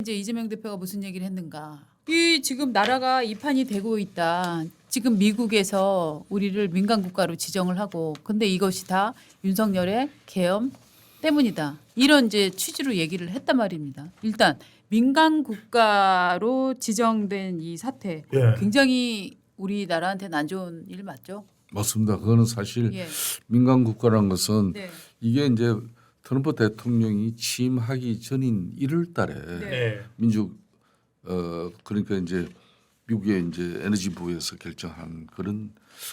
이제 이재명 대표가 무슨 얘기를 했는가? 이 지금 나라가 이 판이 되고 있다. 지금 미국에서 우리를 민간 국가로 지정을 하고, 근데 이것이 다 윤석열의 계엄 때문이다. 이런 이제 취지로 얘기를 했단 말입니다. 일단 민간 국가로 지정된 이 사태, 예. 굉장히 우리나라한테는 안 좋은 일 맞죠? 맞습니다. 그거는 사실 예. 민간 국가라는 것은 네. 이게 이제 트럼프 대통령이 취임하기 전인 1월 달에 네. 네. 민주 그러니까 이제 미국의 이제 에너지부에서 결정한 그런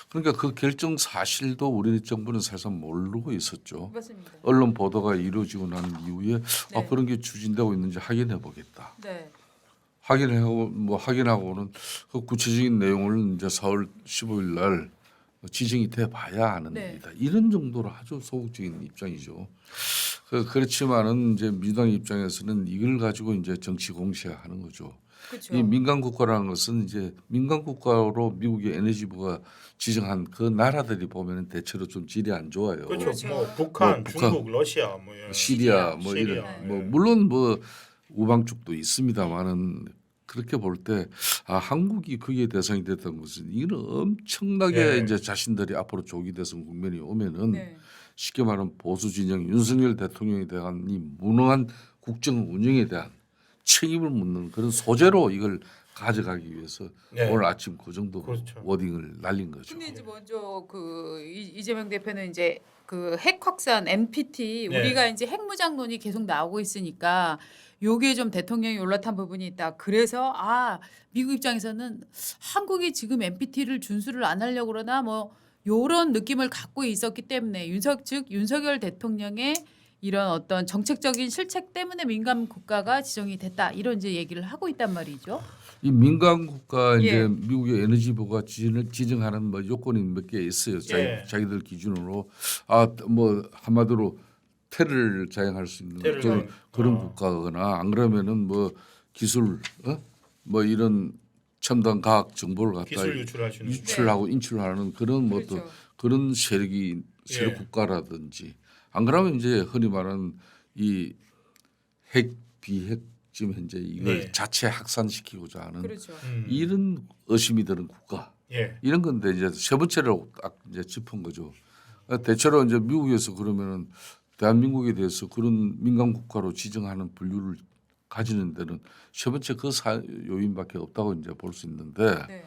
그러니까 그 결정 사실도 우리 정부는 사실상 모르고 있었죠. 맞습니다. 언론 보도가 이루어지고 난 이후에 네. 그런 게 추진되고 있는지 확인해 보겠다. 네. 확인하고는 그 구체적인 내용을 이제 4월 15일 날 지정이 돼 봐야 하는 네. 일이다. 이런 정도로 아주 소극적인 입장이죠. 그렇지만은 이제 민주당 입장에서는 이걸 가지고 이제 정치 공세하는 거죠. 그렇죠. 이 민간 국가라는 것은 이제 민간 국가로 미국의 에너지부가 지정한 그 나라들이 보면은 대체로 좀 질이 안 좋아요. 그렇죠. 그렇죠. 뭐 북한, 북한, 중국, 러시아 뭐 예. 시리아 뭐 시리아. 이런 뭐 물론 뭐 우방쪽도 있습니다만은 그렇게 볼 때 한국이 그게 대상이 됐던 것은 이는 엄청나게 네. 이제 자신들이 앞으로 조기 대선 국면이 오면은 네. 쉽게 말하면 보수 진영 윤석열 대통령에 대한 이 무능한 국정 운영에 대한 책임을 묻는 그런 소재로 이걸 가져가기 위해서 네. 오늘 아침 그 정도 그렇죠. 워딩을 날린 거죠. 근데 이제 먼저 그 이재명 대표는 이제 그 핵 확산 NPT 네. 우리가 이제 핵무장론이 계속 나오고 있으니까 요게 좀 대통령이 올라탄 부분이 있다. 그래서 미국 입장에서는 한국이 지금 NPT를 준수를 안 하려고 그러나 뭐 요런 느낌을 갖고 있었기 때문에 윤석열 대통령의 이런 어떤 정책적인 실책 때문에 민간 국가가 지정이 됐다. 이런 이제 얘기를 하고 있단 말이죠. 이 민간 국가 이제 예. 미국의 에너지부가 지정하는 뭐 요건이 몇 개 있어요. 예. 자기들 기준으로 뭐 한마디로 테러를 자행할 수 있는 테러를 그런, 자행. 그런 국가거나 안 그러면은 뭐 기술 뭐 이런 첨단 과학 정보를 갖다 기술 유출할 수 있는 유출하고 인출하는 그런 뭐 또 그렇죠. 그런 세력 예. 국가라든지 안 그러면 이제 흔히 말하는 이 핵 비핵 지금 현재 이걸 네. 자체 확산시키고자 하는 그렇죠. 이런 의심이 드는 국가 예. 이런 건데 이제 세 번째로 딱 이제 짚은 거죠. 대체로 이제 미국에서 그러면은 대한민국에 대해서 그런 민간 국가로 지정하는 분류를 가지는 데는 세 번째 그 요인밖에 없다고 이제 볼 수 있는데 네.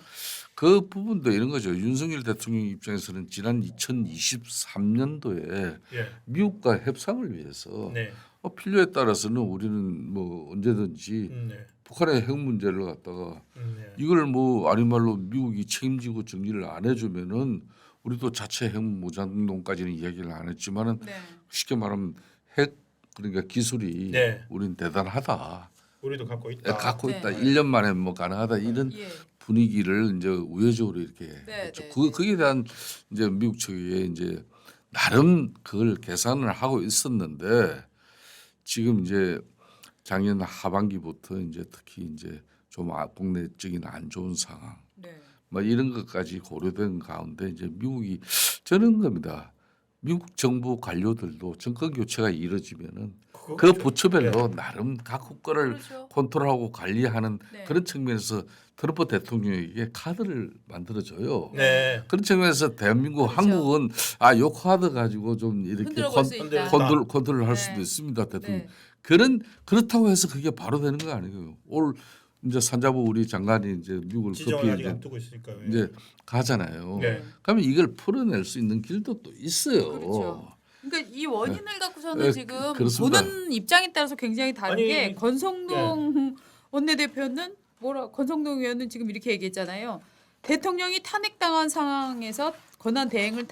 그 부분도 이런 거죠. 윤석열 대통령 입장에서는 지난 2023년도에 예. 미국과 협상을 위해서 네. 필요에 따라서는 우리는 뭐 언제든지 네. 북한의 핵 문제를 갖다가 네. 이걸 뭐 아닌 말로 미국이 책임지고 정리를 안 해주면은 우리도 자체 핵 무장론까지는 이야기를 안 했지만은 네. 쉽게 말하면 핵 그러니까 기술이 네. 우린 대단하다. 우리도 갖고 있다. 갖고 있다. 네. 1년 만에 뭐 가능하다. 이런 예. 분위기를 이제 우회적으로 이렇게 네, 했죠. 네, 거기에 대한 이제 미국 측에 이제 나름 그걸 계산을 하고 있었는데 지금 이제 작년 하반기부터 이제 특히 이제 좀 국내적인 안 좋은 상황 네. 뭐 이런 것까지 고려된 가운데 이제 미국이 저는 겁니다. 미국 정부 관료들도 정권 교체가 이루어지면은 그 그렇죠. 부처별로 예. 나름 각 국가를 그렇죠. 컨트롤하고 관리하는 네. 그런 측면에서 트럼프 대통령에게 카드를 만들어줘요. 네. 그런 측면에서 대한민국 그렇죠. 한국은 요 카드 가지고 좀 이렇게 흔들어 볼 수 있다. 컨트롤 할 네. 수도 있습니다. 대통령. 네. 그렇다고 해서 그게 바로 되는 거 아니에요. 올 이제 산자부 우리 장관이 이제 미국을 지정을 급히 아직 이제, 앞두고 있으니까요. 예. 이제 가잖아요. 네. 그러면 이걸 풀어낼 수 있는 길도 또 있어요. 그렇죠. 그러니까 이 원인을 갖고서는 네, 지금 그렇습니다. 보는 입장에 따라서 굉장히 다른 아니, 게 권성동 원내대표는 권성동 의원은 지금 이렇게 얘기했잖아요. 대통령이 탄핵당한 상황에서 권한 대행을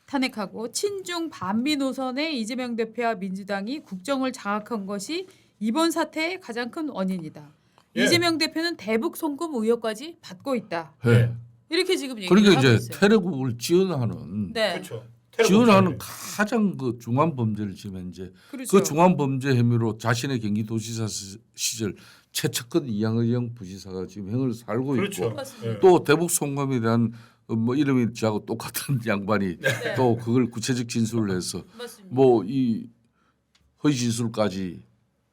탄핵하고 친중 반미 노선의 이재명 대표와 민주당이 국정을 장악한 것이 이번 사태의 가장 큰 원인이다. 예. 이재명 대표는 대북 송금 의혹까지 받고 있다. 네. 이렇게 지금 얘기를 그러니까 하고 이제 있어요. 테러국을 지원하는 네. 그렇죠. 지원하는 가장 그 중한 범죄를 지금 현재 그렇죠. 그 중한 범죄 혐의로 자신의 경기도지사 시절 최측근 이양의 부지사가 지금 형을 살고 그렇죠. 있고 맞습니다. 예. 또 대북 송금에 대한 뭐 이름이 저하고 똑같은 양반이 네. 또 그걸 구체적 진술을 해서 맞습니다. 뭐 이 허위 진술까지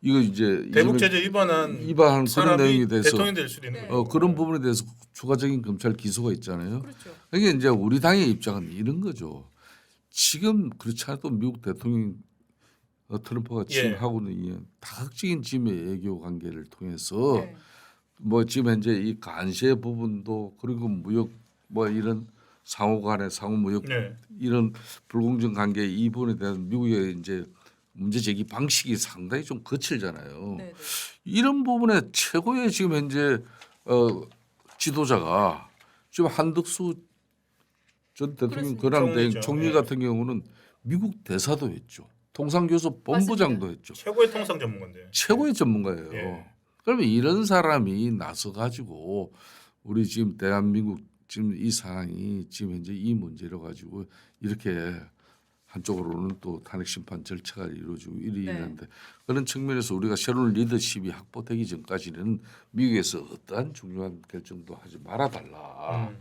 이거 이제 대북 제재 위반한 그런 사람이 내용에 대해서 대통령이 될 수도 있는 네. 거죠. 그런 부분에 대해서 추가적인 검찰 기소가 있잖아요. 그렇죠. 이게 이제 우리 당의 입장은 이런 거죠. 지금 그렇지 않아도 미국 대통령 트럼프가 지금 예. 하고는 이 다각적인 지금 외교 관계를 통해서 네. 뭐 지금 현재 이 관세 부분도 그리고 무역 뭐 이런 상호 간의 상호 무역 네. 이런 불공정 관계 이 부분에 대한 미국의 이제 문제 제기 방식이 상당히 좀 거칠잖아요. 네. 네. 이런 부분에 최고의 지금 현재 지도자가 지금 한덕수 전 대통령 그렇습니다. 권한대행 총리죠. 총리 예. 같은 경우는 미국 대사도 했죠. 통상교섭 본부장도 했죠. 최고의 통상 전문가인데. 최고의 전문가예요. 예. 그러면 이런 사람이 나서 가지고 우리 지금 대한민국 지금 이 상황이 지금 현재 이 문제로 가지고 이렇게 한쪽으로는 또 탄핵 심판 절차가 이루어지고 이리 네. 있는데 그런 측면에서 우리가 새로운 리더십이 확보되기 전까지는 미국에서 어떠한 중요한 결정도 하지 말아달라.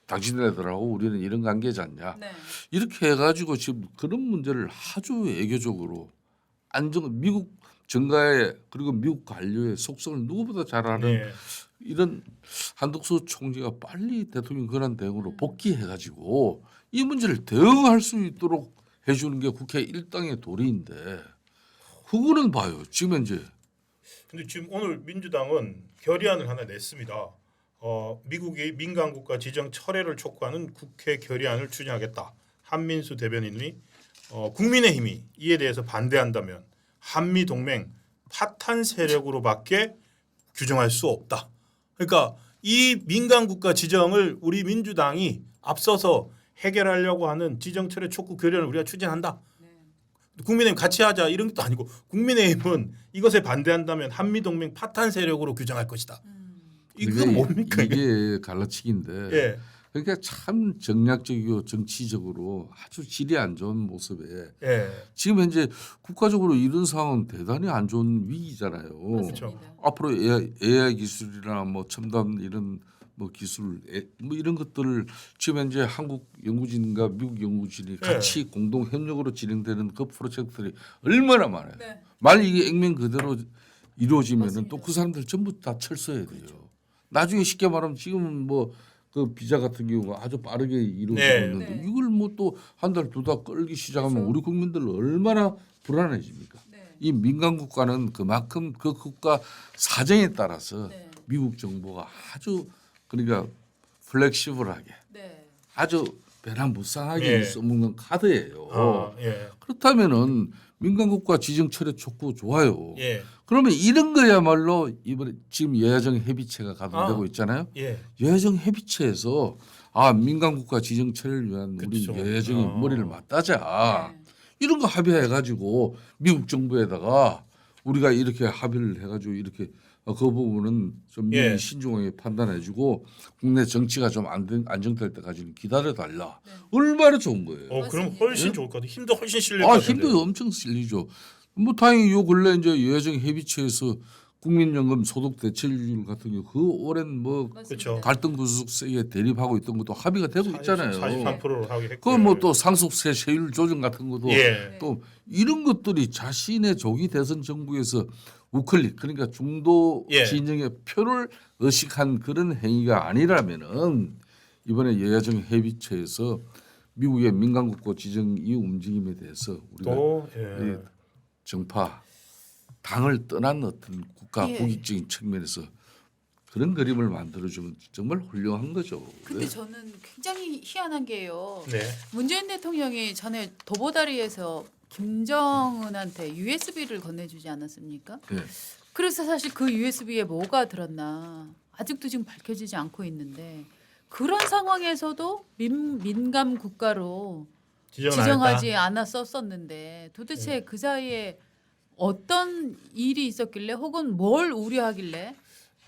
당신네들하고 우리는 이런 관계지 않냐. 네. 이렇게 해가지고 지금 그런 문제를 아주 외교적으로 미국 정가의 그리고 미국 관료의 속성을 누구보다 잘 아는 네. 이런 한덕수 총리가 빨리 대통령 권한 대행으로 복귀해가지고 이 문제를 대응할 수 있도록 해주는 게 국회 일당의 도리인데 그거는 봐요. 지금 현재 근데 지금 오늘 민주당은 결의안을 하나 냈습니다. 미국의 민간국가 지정 철회를 촉구하는 국회 결의안을 추진하겠다. 한민수 대변인이 국민의힘이 이에 대해서 반대한다면 한미 동맹 파탄 세력으로밖에 규정할 수 없다. 그러니까 이 민간국가 지정을 우리 민주당이 앞서서 해결하려고 하는 지정 철회 촉구 결의안을 우리가 추진한다. 국민의힘 같이 하자 이런 것도 아니고 국민의힘은 이것에 반대한다면 한미동맹 파탄 세력으로 규정할 것이다. 이건 뭡니까 이게? 이게 갈라치기인데 예. 그러니까 참 정략적이고 정치적으로 아주 질이 안 좋은 모습에 예. 지금 현재 국가적으로 이런 상황은 대단히 안 좋은 위기잖아요. 그렇죠. 앞으로 AI 기술이나 뭐 첨단 이런 뭐 기술 뭐 이런 것들을 지금 현재 한국 연구진과 미국 연구진이 같이 공동 협력으로 진행되는 그 프로젝트들이 얼마나 많아요. 네. 만약 이게 액면 그대로 이루어지면은 맞습니다. 또 그 사람들 전부 다 철수해야 돼요. 나중에 쉽게 말하면 지금 뭐 그 비자 같은 경우가 아주 빠르게 이루어지고 네. 있는데 네. 이걸 뭐 또 한 달 두 달 끌기 시작하면 그렇죠. 우리 국민들 얼마나 불안해집니까? 네. 이 민간 국가는 그만큼 그 국가 사정에 따라서 네. 미국 정부가 아주 그러니까 플렉시블하게 네. 아주 배나무쌍하게 예. 써먹는 카드예요. 예. 그렇다면은 민간 국가 지정 철회 촉구 좋아요. 예. 그러면 이런 거야말로 이번에 지금 여야정 협의체가 가동되고 있잖아요. 예. 여야정 협의체에서 민간 국가 지정 철회를 위한 우리 그쵸. 여야정이 머리를 맞다자 네. 이런 거 합의해 가지고 미국 정부에다가 우리가 이렇게 합의를 해 가지고 이렇게 그 부분은 좀 미국이 예. 신중하게 판단해주고 국내 정치가 좀 안정될 때까지는 기다려 달라. 네. 얼마나 좋은 거예요. 그럼 맞습니다. 훨씬 좋을 것 같아요. 힘도 훨씬 실릴 것 같은데. 힘도 엄청 실리죠. 뭐 다행히 요 근래 이제 여야정 협의체에서 국민연금 소득 대체율 같은 경우 그 오랜 뭐 그렇죠. 갈등 구속세에 대립하고 있던 것도 합의가 되고 있잖아요. 43%로 하게 했고. 그 뭐 또 상속세 세율 조정 같은 것도 예. 또 이런 것들이 자신의 조기 대선 정부에서 우클릭 그러니까 중도 예. 진영의 표를 의식한 그런 행위가 아니라면은 이번에 여야정 협의체에서 미국의 민간국가 지정 이 움직임에 대해서 우리가 또 이 정파 당을 떠난 어떤 국가 예. 국익적인 측면에서 그런 그림을 만들어주면 정말 훌륭한 거죠. 근데 저는 굉장히 희한한 게요. 네. 문재인 대통령이 전에 도보다리에서 김정은한테 USB를 건네주지 않았습니까? 네. 그래서 사실 그 USB에 뭐가 들었나 아직도 지금 밝혀지지 않고 있는데 그런 상황에서도 민감 국가로 지정하지 않았었는데 도대체 그 사이에 어떤 일이 있었길래 혹은 뭘 우려하길래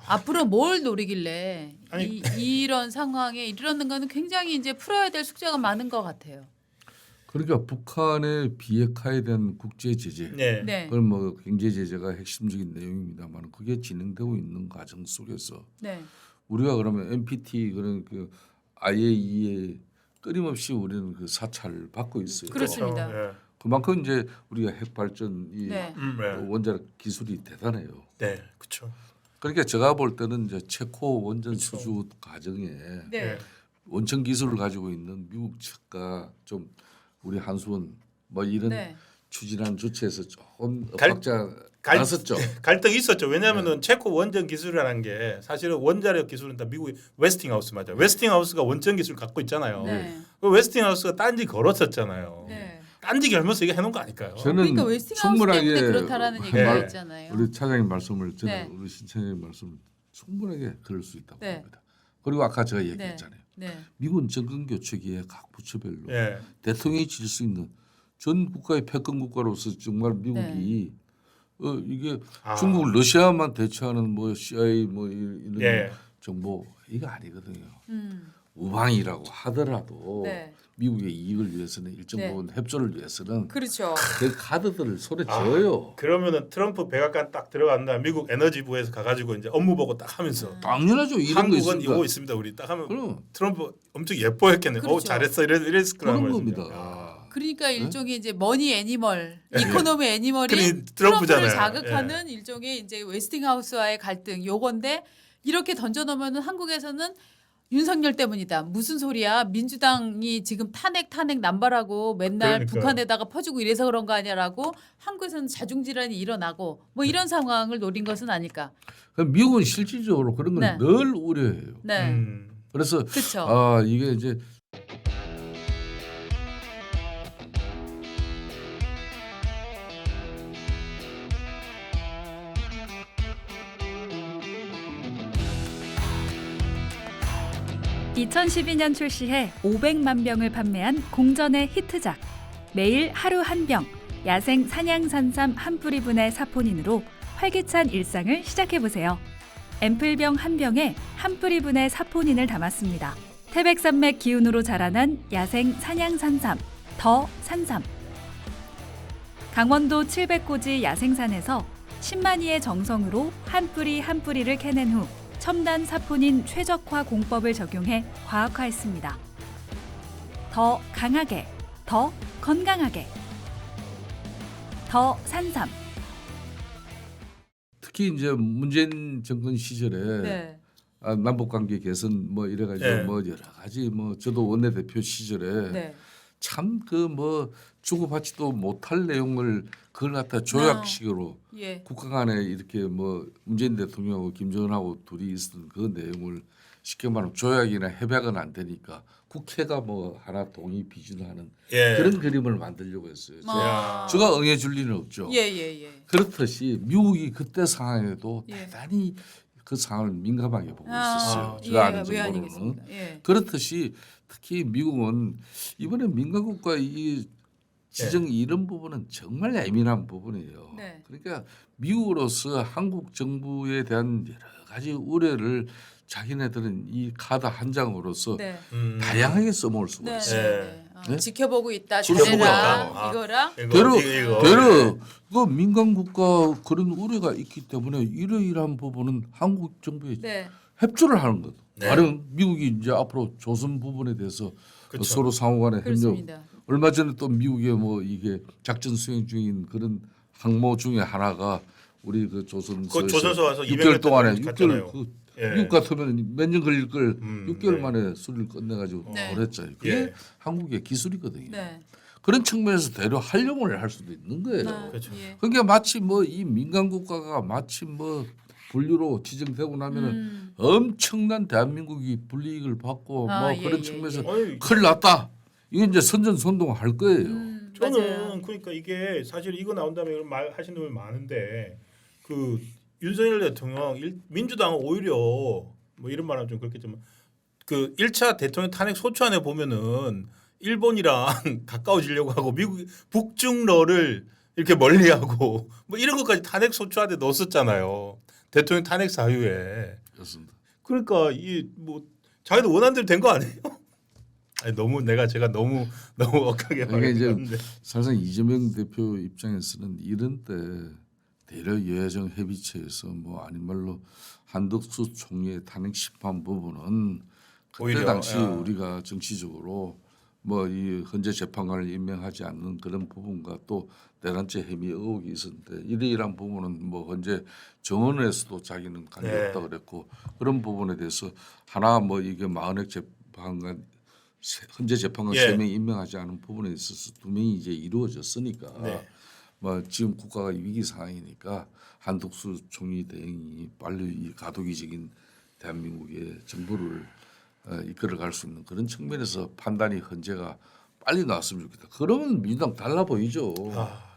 앞으로 뭘 노리길래 아니, 이런 상황에 이르렀는가는 굉장히 이제 풀어야 될 숙제가 많은 것 같아요. 그러니까 북한의 비핵화에 대한 국제 제재, 네. 네, 그건 뭐 경제 제재가 핵심적인 내용입니다만 그게 진행되고 있는 과정 속에서 네, 우리가 그러면 NPT 그런 그 IAEA 끊임없이 우리는 그 사찰을 받고 있어요. 그렇습니다. 예. 그만큼 이제 우리가 핵 발전이 네. 네. 원자력 기술이 대단해요. 네, 그렇죠. 그러니까 제가 볼 때는 이제 체코 원전 그쵸. 수주 과정에 네. 원천 기술을 가지고 있는 미국 측과 좀 우리 한수원 뭐 이런 네. 추진한 조치에서 조금 갈- 엇박자 갈- 났었죠. 갈등이 있었죠. 왜냐하면은 네. 체코 원전 기술이라는 게 사실은 원자력 기술은 다 미국의 웨스팅하우스 맞아요. 웨스팅하우스가 원전 기술 갖고 있잖아요. 네. 그 웨스팅하우스가 딴지 걸었었잖아요. 네. 딴지 걸면서 이게 해놓은 거 아닐까요? 저는 그러니까 웨스팅하우스 때문에 충분하게 그렇다라는 한 얘기가 말- 있잖아요. 우리 차장님 말씀을 저는 네. 우리 신차장님 말씀을 충분하게 그럴 수 있다고 네. 봅니다. 그리고 아까 제가 얘기했잖아요. 네. 미국은 정권 교체기에 각 부처별로 예. 대통령이 질 수 있는 전 국가의 패권 국가로서 정말 미국이 이게 아. 중국 러시아만 대처하는 뭐 CIA 뭐 이런 예. 정보 이거 아니거든요. 음. 우방이라고 하더라도 네. 미국의 이익을 위해서는 일정 네. 부분 협조를 위해서는 그렇죠. 그 카드들을 손에 아, 쥐어요. 그러면은 트럼프 백악관 딱 들어간다. 미국 에너지부에서 가가지고 이제 업무 보고 딱 하면서 당연하죠. 이런 거 한국은 있습니다. 이거 있습니다. 우리 딱 하면 그럼 트럼프 엄청 예뻐했겠네. 그렇죠. 잘했어. 이랬을 거란 그런 말이죠. 겁니다. 그러니까 일종의 이제 머니 애니멀, 예. 이코노미 애니멀이 그러니 트럼프를 트럼프잖아요. 자극하는 일종의 이제 웨스팅하우스와의 갈등 요건데 이렇게 던져놓으면은 한국에서는 윤석열 때문이다. 무슨 소리야? 민주당이 지금 탄핵 남발하고 맨날 그러니까요. 북한에다가 퍼주고 이래서 그런 거 아니야라고 한국에서는 자중질환이 일어나고 뭐 이런 상황을 노린 것은 아닐까. 그럼 미국은 실질적으로 그런 걸 네. 늘 우려해요. 네, 그래서 그렇죠. 아 이게 이제 (2012년) 출시해 500만 병을 판매한 공전의 히트작. 매일 하루 한 병, 야생 산양산삼 한 뿌리분의 사포닌으로 활기찬 일상을 시작해보세요. 앰플병 한 병에 한 뿌리분의 사포닌을 담았습니다. 태백산맥 기운으로 자라난 야생 산양산삼, 더 산삼. 강원도 700고지 야생산에서 10만이의 정성으로 한 뿌리 한 뿌리를 캐낸 후 첨단 사포닌 최적화 공법을 적용해 과학화했습니다. 더 강하게, 더 건강하게. 더 산삼. 특히 이제 문재인 정권 시절에 네. 남북 관계 개선 뭐 이래가지고 네. 뭐 여러 가지 뭐 저도 원내대표 시절에 네. 참 그 뭐 주고받지도 못할 내용을 그걸 갖다 조약식으로 예. 국가 간에 이렇게 뭐 문재인 대통령하고 김정은하고 둘이 있었던 그 내용을 쉽게 말하면 조약이나 협약은 안 되니까 국회가 뭐 하나 동의 비준하는 예. 그런 그림을 만들려고 했어요. 아. 제가 응해줄 리는 없죠. 예, 예, 예. 그렇듯이 미국이 그때 상황에도 예. 대단히 그 상황을 민감하게 보고 아, 있었어요. 예, 제가 아는 왜 정보로는. 아니겠습니까? 예. 그렇듯이 특히 미국은 이번에 민간국가 이 지정 이런 부분은 정말 예민한 부분이에요. 네. 그러니까 미국으로서 한국 정부에 대한 여러 가지 우려를 자기네들은 이 카드 한 장으로서 네. 다양하게 써먹을 수가 네. 있어요. 네. 네? 지켜보고 있다. 지켜보고 잘해라. 있다. 아. 이거랑 대로 그 민간 국가 그런 우려가 있기 때문에 이러이러한 부분은 한국 정부에 네. 협조를 하는 것. 네. 다른 미국이 이제 앞으로 조선 부분에 대해서 그쵸. 서로 상호간에 협력. 그렇습니다. 얼마 전에 또 미국의 뭐 이게 작전 수행 중인 그런 항모 중에 하나가 우리 그 조선소에서 그 조선소 와서 6개월 200m 동안에 갔잖아요. 6개월 그 예. 미국 같으면 몇 년 걸릴 걸 6개월 네. 만에 수리를 끝내가지고 네. 그랬잖아요. 그게 예. 한국의 기술이거든요. 네. 그런 측면에서 대려 활용을 할 수도 있는 거예요. 네. 그렇죠. 예. 그러니까 마치 뭐 이 민간 국가가 마치 뭐 분류로 지정되고 나면은 엄청난 대한민국이 불이익을 받고 아, 뭐 예, 그런 예, 측면에서 예. 아니, 큰일 났다. 이게 이제 선전선동할 거예요. 저는 맞아요. 그러니까 이게 사실 이거 나온 다음에 말 하시는 분이 많은데 그 윤석열 대통령 민주당은 오히려 뭐 이런 말하면 좀 그렇겠지만 그 1차 대통령 탄핵 소추안에 보면은 일본이랑 가까워지려고 하고 미국 북중러를 이렇게 멀리하고 뭐 이런 것까지 탄핵 소추안에 넣었었잖아요. 대통령 탄핵 사유에. 그렇습니다. 그러니까 이 뭐 자기도 원하는 대로 된 거 아니에요? 아니 너무 제가 너무 억하게 그러니까 이제 말했는데. 사실상 이재명 대표 입장에서는 이런 때 대려 여야정 협의체에서 뭐 아닌 말로 한덕수 총리의 탄핵 심판 부분은 그때 오히려, 당시 야. 우리가 정치적으로 뭐 이 헌재 재판관을 임명하지 않는 그런 부분과 또 내란죄 혐의 의혹이 있었는데 이러이러한 부분은 뭐 헌재 정원에서도 자기는 관계 네. 없다 그랬고 그런 부분에 대해서 하나 뭐 이게 마흔액 재판관 헌재 재판관 예. 3명 임명하지 않은 부분에 있어서 2명이 이제 이루어졌으니까 네. 뭐 지금 국가가 위기 상황이니까 한덕수 총리 대행이 빨리 이 가도기적인 대한민국의 정부를 이끌어갈 수 있는 그런 측면에서 판단이 헌재가 빨리 나왔으면 좋겠다. 그러면 민주당 달라 보이죠.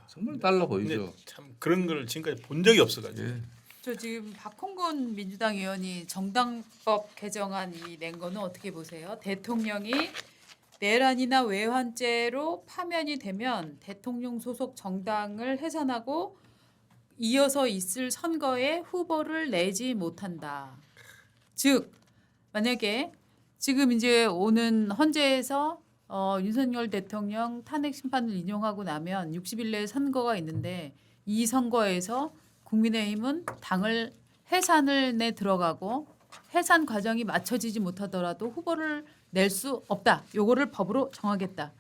정말 달라 근데 보이죠. 참 그런 걸 지금까지 본 적이 없어가지고. 예. 저 지금 박홍근 민주당 의원이 정당법 개정안이 낸 거는 어떻게 보세요? 대통령이 내란이나 외환죄로 파면이 되면 대통령 소속 정당을 해산하고 이어서 있을 선거에 후보를 내지 못한다. 즉 만약에 지금 이제 오는 헌재에서 윤석열 대통령 탄핵 심판을 인용하고 나면 60일 내에 선거가 있는데 이 선거에서 국민의힘은 당을 해산을 내 들어가고 해산 과정이 맞춰지지 못하더라도 후보를 낼 수 없다. 요거를 법으로 정하겠다.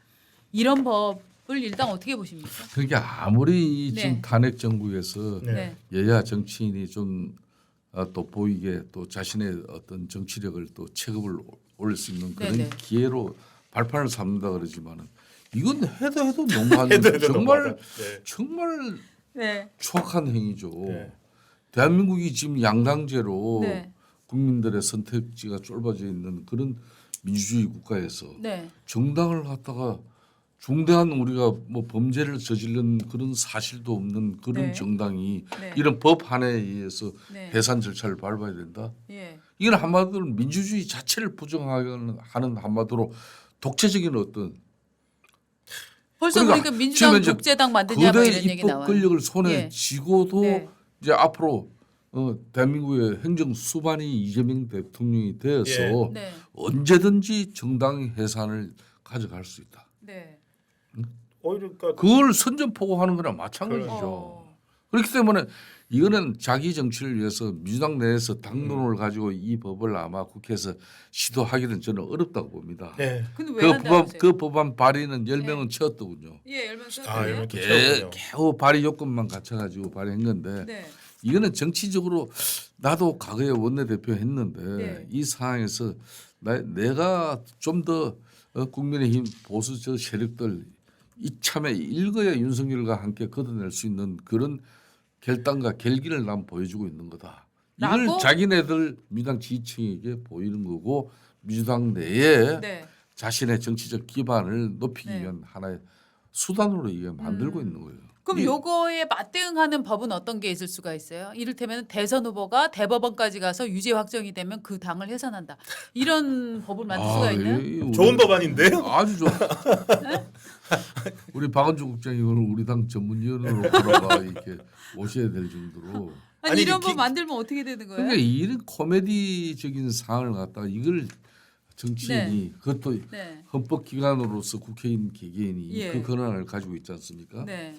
이런 법을 일단 어떻게 보십니까? 그게 아무리 이 지금 네. 탄핵 정국에서 네. 여야 정치인이 좀 돋보이게 또 자신의 어떤 정치력을 또 체급을 올릴 수 있는 그런 네네. 기회로 발판을 삼는다 그러지만은 이건 해도 너무한 해도 정말 너무하다. 네. 정말 네. 추악한 행위죠. 네. 대한민국이 지금 양당제로 네. 국민들의 선택지가 좁아져 있는 그런 민주주의 국가에서 네. 정당을 갖다가 중대한 우리가 뭐 범죄를 저지른 그런 사실도 없는 그런 네. 정당이 네. 이런 법 하나에 의해서 네. 해산 절차를 밟아야 된다. 예. 이건 한마디로 민주주의 자체를 부정하는 한마디로 독재적인 어떤 벌써 그러니까 그러니까 민주당 지금 이제 독재당 만드냐 뭐 거대 이런 얘기 입법 나와요. 권력을 손에 예. 쥐고도 네. 이제 앞으로 대한민국의 행정 수반이 이재명 대통령이 되어서 네. 언제든지 정당 해산을 가져갈 수 있다. 네. 오히려 그러니까 그걸 선전포고하는 거랑 마찬가지죠. 어. 그렇기 때문에 이거는 자기 정치를 위해서 민주당 내에서 당론을 가지고 이 법을 아마 국회에서 시도하기는 저는 어렵다고 봅니다. 네. 근데 왜 한다고 하세요? 그 법안 발의는 10명은 채웠더군요. 예, 열명 아, 썼어요. 이렇게 채웠군요. 겨우 발의 요건만 갖춰가지고 발의한 건데 네. 이거는 정치적으로 나도 과거에 원내대표 했는데 네. 이 상황에서 내가 좀 더 국민의힘 보수 저 세력들 이참에 읽어야 윤석열과 함께 걷어낼 수 있는 그런 결단과 결기를 난 보여주고 있는 거다. 이걸 라고? 자기네들 민주당 지지층에게 보이는 거고 민주당 내에 네. 자신의 정치적 기반을 높이기 네. 위한 하나의 수단으로 이게 만들고 있는 거예요. 그럼 이- 요거에 맞대응하는 법은 어떤 게 있을 수가 있어요? 이를테면 대선 후보가 대법원까지 가서 유죄 확정이 되면 그 당을 해산한다. 이런 법을 만들 수가 있나요? 이 좋은 법안인데요. 아주 좋아. 우리 박원주 국장이 오늘 우리 당 전문위원으로 돌아가 이렇게 오셔야 될 정도로. 아니, 아니, 이런 기- 법 만들면 어떻게 되는 거예요? 그러니까 이런 코미디적인 상황을 갖다가 이걸 정치인이 그것도 네. 헌법기관으로서 국회의원 개개인이 예. 그 권한을 가지고 있지 않습니까? 네.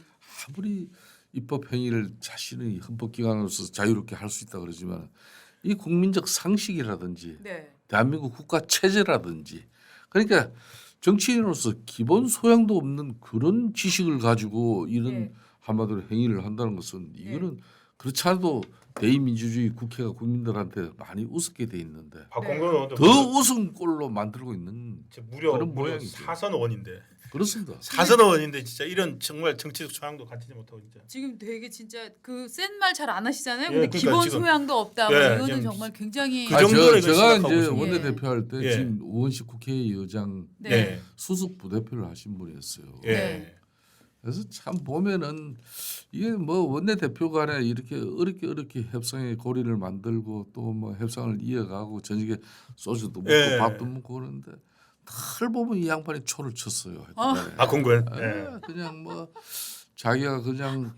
아무리 입법 행위를 자신의 헌법기관으로서 자유롭게 할 수 있다 그러지만 이 국민적 상식이라든지 네. 대한민국 국가 체제라든지 그러니까 정치인으로서 기본 소양도 없는 그런 지식을 가지고 이런 예. 한마디로 행위를 한다는 것은 이거는 그렇지 않아도 대의민주주의 국회가 국민들한테 많이 우습게 돼 있는데 박홍근 의원도 더 우스운 꼴로 만들고 있는 무려 그런 모양이죠. 사선 의원인데 그렇습니다. 사선 의원인데 진짜 이런 정말 정치적 소양도 갖추지 못하고 진짜. 지금 되게 진짜 그 센 말 잘 안 하시잖아요. 예, 근데 그러니까 기본 지금- 소양도 없다. 뭐 예, 이거는 지금 정말 굉장히 그 정도로 이걸 제가 생각하고 이제 있습니다. 원내대표 할 때 예. 지금 우원식 국회의장 네. 네. 수석 부대표를 하신 분이었어요. 예. 네. 그래서 참 보면은 이게 뭐 원내대표 간에 이렇게 어렵게 협상의 고리를 만들고 또 뭐 협상을 이어가고 저녁에 소주도 먹고 예. 밥도 먹고 그러는데 늘 보면 이 양반이 초를 쳤어요. 하여튼간에. 박홍근. 아, 예. 그냥 뭐 자기가 그냥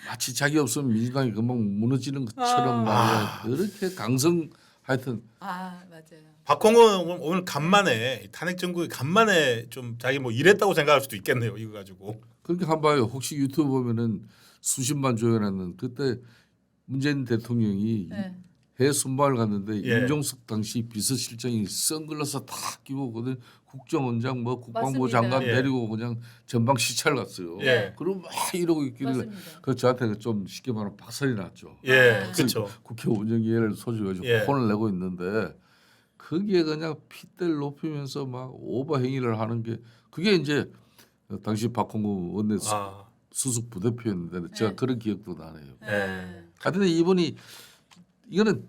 마치 자기 없으면 민주당이 금방 무너지는 것처럼 말이야. 그렇게 강성 하여튼 아 맞아요. 박홍근 오늘 간만에 탄핵 정국이 간만에 좀 자기 뭐 이랬다고 생각할 수도 있겠네요. 이거 가지고. 그렇게 한번 봐요. 혹시 유튜브 보면은 수십만 조회하는 그때 문재인 대통령이 네. 해외 순방을 갔는데 예. 임종석 당시 비서실장이 선글라스 다 끼고 그들 국정원장 뭐 국방부 맞습니다. 장관 예. 내리고 그냥 전방 시찰 갔어요. 예. 그럼 막 이러고 있길래 맞습니다. 그 저한테 좀 쉽게 말하면 박살이 났죠. 예, 아. 그렇죠. 국회 운영위원회를 소집해가지고 예. 혼을 내고 있는데 거기에 그냥 핏대를 높이면서 막 오버 행위를 하는 게 그게 이제 당시 박홍구 원내 아, 수석 부대표였는데 제가 네. 그런 기억도 나네요. 예. 하여튼 이분이 이거는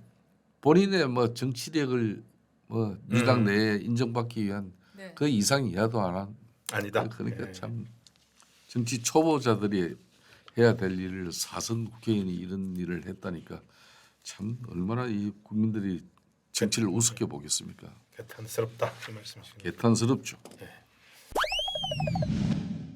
본인의 뭐 정치력을 뭐 민주당 내에 인정받기 위한 네. 그 이상 이하도 안 한. 아니다. 그러니까 예. 참 정치 초보자들이 해야 될 일을 사선 국회의원이 이런 일을 했다니까 참 얼마나 이 국민들이 정치를 우습게 보겠습니까? 개탄스럽다 그 말씀이시군요. 개탄스럽죠. 예.